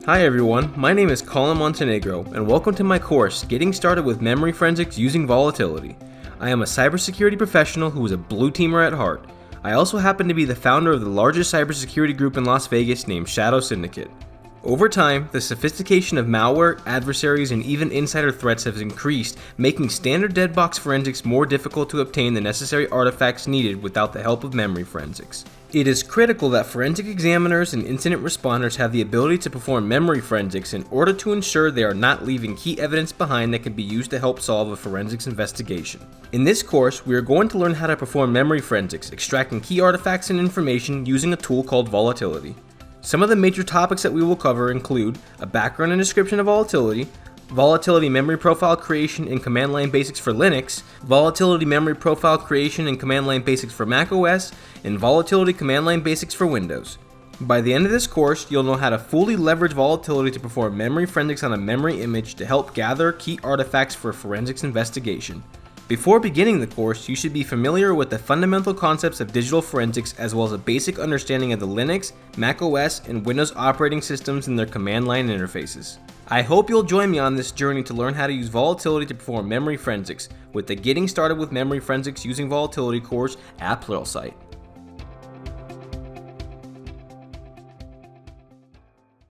Hi everyone, my name is Collin Montenegro, and welcome to my course, Getting Started with Memory Forensics Using Volatility. I am a cybersecurity professional who is a blue teamer at heart. I also happen to be the founder of the largest cybersecurity group in Las Vegas named Shadow Syndicate. Over time, the sophistication of malware, adversaries, and even insider threats has increased, making standard dead box forensics more difficult to obtain the necessary artifacts needed without the help of memory forensics. It is critical that forensic examiners and incident responders have the ability to perform memory forensics in order to ensure they are not leaving key evidence behind that can be used to help solve a forensics investigation. In this course, we are going to learn how to perform memory forensics, extracting key artifacts and information using a tool called Volatility. Some of the major topics that we will cover include a background and description of Volatility, Volatility memory profile creation and command line basics for Linux, Volatility memory profile creation and command line basics for macOS, and Volatility command line basics for Windows. By the end of this course, you'll know how to fully leverage Volatility to perform memory forensics on a memory image to help gather key artifacts for a forensics investigation. Before beginning the course, you should be familiar with the fundamental concepts of digital forensics as well as a basic understanding of the Linux, macOS, and Windows operating systems and their command line interfaces. I hope you'll join me on this journey to learn how to use Volatility to perform memory forensics with the Getting Started with Memory Forensics Using Volatility course at Pluralsight.